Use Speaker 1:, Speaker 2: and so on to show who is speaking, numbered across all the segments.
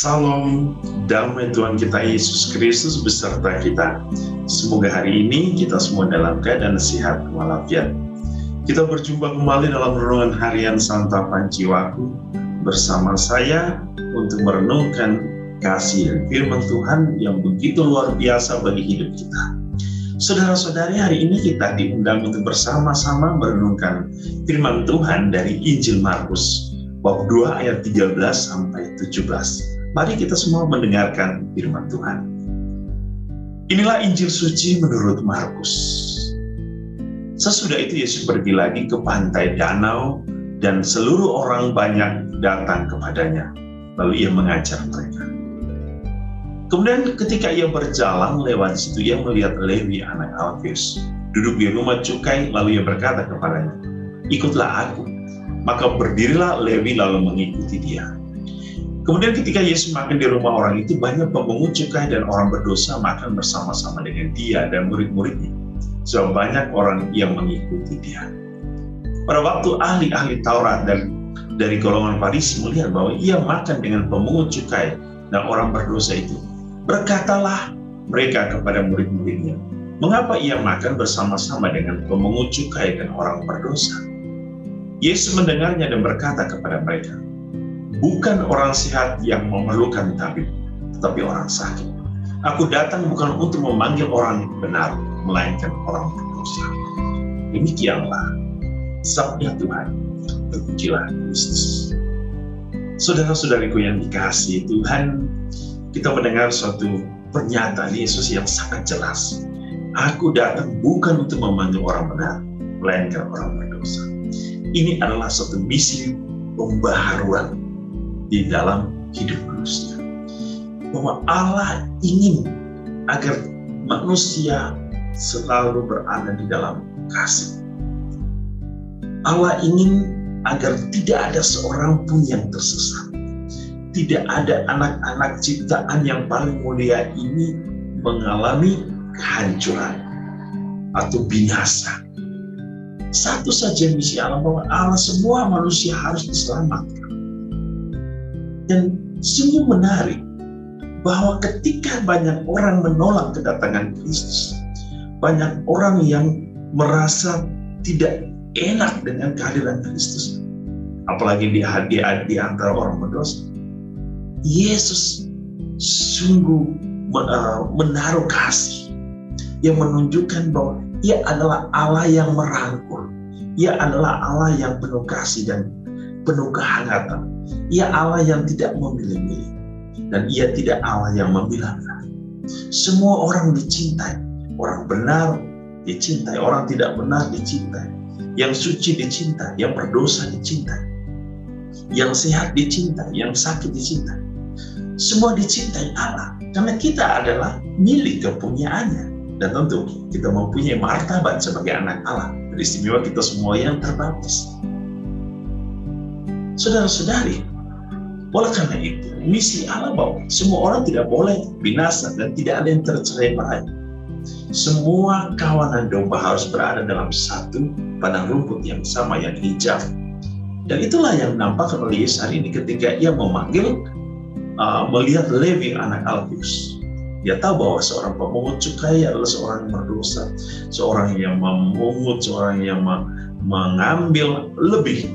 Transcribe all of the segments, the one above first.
Speaker 1: Salam, damai Tuhan kita Yesus Kristus beserta kita. Semoga hari ini kita semua dalam keadaan sehat walafiat. Kita berjumpa kembali dalam renungan harian Santapan Jiwaku bersama saya untuk merenungkan kasih dan firman Tuhan yang begitu luar biasa bagi hidup kita. Saudara-saudari, hari ini kita diundang untuk bersama-sama merenungkan firman Tuhan dari Injil Markus bab 2 ayat 13 sampai 17. Mari kita semua mendengarkan firman Tuhan. Inilah Injil suci menurut Markus. Sesudah itu Yesus pergi lagi ke pantai danau dan seluruh orang banyak datang kepadanya. Lalu ia mengajar mereka. Kemudian ketika ia berjalan lewat situ, ia melihat Lewi anak Alfeus duduk di rumah cukai, lalu ia berkata kepadanya, "Ikutlah aku." Maka berdirilah Lewi lalu mengikuti dia. Kemudian ketika Yesus makan di rumah orang itu, banyak pemungut cukai dan orang berdosa makan bersama-sama dengan dia dan murid-muridnya. Sebab banyak orang yang mengikuti dia. Pada waktu ahli-ahli Taurat dan dari golongan Farisi melihat bahwa ia makan dengan pemungut cukai dan orang berdosa itu, berkatalah mereka kepada murid-muridnya, "Mengapa ia makan bersama-sama dengan pemungut cukai dan orang berdosa?" Yesus mendengarnya dan berkata kepada mereka, "Bukan orang sehat yang memerlukan tabib, tetapi orang sakit. Aku datang bukan untuk memanggil orang benar, melainkan orang berdosa." Demikianlah sabda Tuhan. Terpujilah Kristus. Saudara-saudariku yang dikasihi Tuhan, kita mendengar suatu pernyataan Yesus yang sangat jelas. Aku datang bukan untuk memanggil orang benar, melainkan orang berdosa. Ini adalah suatu misi pembaharuan di dalam hidup manusia. Bahwa Allah ingin agar manusia selalu berada di dalam kasih. Allah ingin agar tidak ada seorang pun yang tersesat. Tidak ada anak-anak ciptaan yang paling mulia ini mengalami kehancuran atau binasa. Satu saja misi Allah, bahwa Allah semua manusia harus diselamatkan. Dan sungguh menarik bahwa ketika banyak orang menolak kedatangan Kristus, banyak orang yang merasa tidak enak dengan kehadiran Kristus, apalagi di antara orang berdosa, Yesus sungguh menaruh kasih yang menunjukkan bahwa Ia adalah Allah yang merangkul. Ia adalah Allah yang penuh kasih dan penuh kehangatan. Ia Allah yang tidak memilih-milih. Dan Ia tidak Allah yang memilah-milah. Semua orang dicintai. Orang benar dicintai. Orang tidak benar dicintai. Yang suci dicintai. Yang berdosa dicintai. Yang sehat dicintai. Yang sakit dicintai. Semua dicintai Allah. Karena kita adalah milik kepunyaannya. Dan tentu kita mempunyai martabat sebagai anak Allah. Beristimewa kita semua yang terbaptis. Saudara-saudari, oleh karena itu, misi Allah bahwa semua orang tidak boleh binasa dan tidak ada yang tercerai-berai. Semua kawanan domba harus berada dalam satu padang rumput yang sama, yang hijau. Dan itulah yang nampakkan oleh Yesus hari ini ketika ia memanggil, melihat Lewi anak Alfeus. Dia tahu bahwa seorang pemungut cukai adalah seorang yang berdosa, seorang yang memungut, seorang yang mengambil lebih.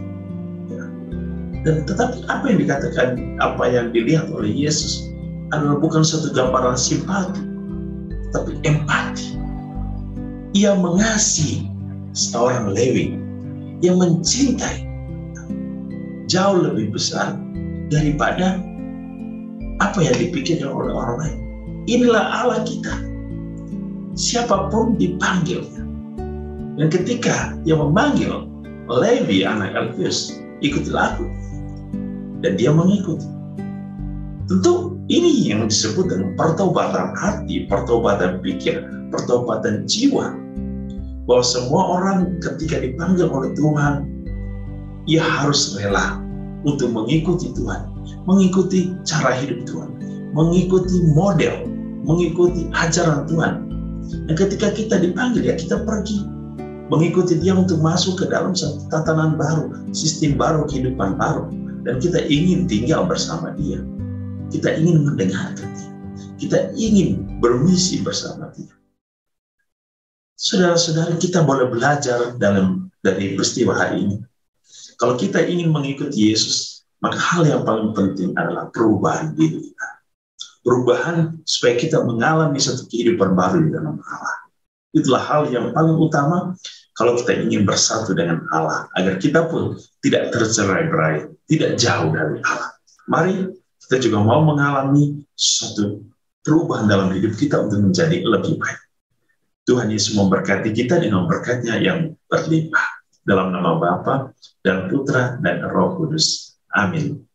Speaker 1: Dan tetapi apa yang dikatakan, apa yang dilihat oleh Yesus adalah bukan suatu gambaran simpati, tapi empati. Ia mengasihi seorang Lewi yang mencintai jauh lebih besar daripada apa yang dipikirkan oleh orang lain. Inilah Allah kita. Siapapun dipanggilnya. Dan ketika ia memanggil Lewi anak Alfeus, "Ikutilah aku." Dan dia mengikuti. Tentu ini yang disebut dengan pertobatan hati, pertobatan pikir, pertobatan jiwa. Bahwa semua orang ketika dipanggil oleh Tuhan, ia harus rela untuk mengikuti Tuhan, mengikuti cara hidup Tuhan, mengikuti model, mengikuti ajaran Tuhan. Dan ketika kita dipanggil, ya kita pergi mengikuti Dia untuk masuk ke dalam satu tatanan baru, sistem baru, kehidupan baru. Dan kita ingin tinggal bersama Dia. Kita ingin mendengarkan dia. Kita ingin bermisi bersama dia. Saudara-saudara, kita boleh belajar dari peristiwa hari ini. Kalau kita ingin mengikuti Yesus, maka hal yang paling penting adalah perubahan diri kita. Perubahan supaya kita mengalami satu kehidupan baru di dalam Allah. Itulah hal yang paling utama kalau kita ingin bersatu dengan Allah, agar kita pun tidak tercerai-berai, tidak jauh dari Allah. Mari kita juga mau mengalami suatu perubahan dalam hidup kita untuk menjadi lebih baik. Tuhan Yesus memberkati kita dengan berkat-Nya yang berlimpah. Dalam nama Bapa dan Putra dan Roh Kudus. Amin.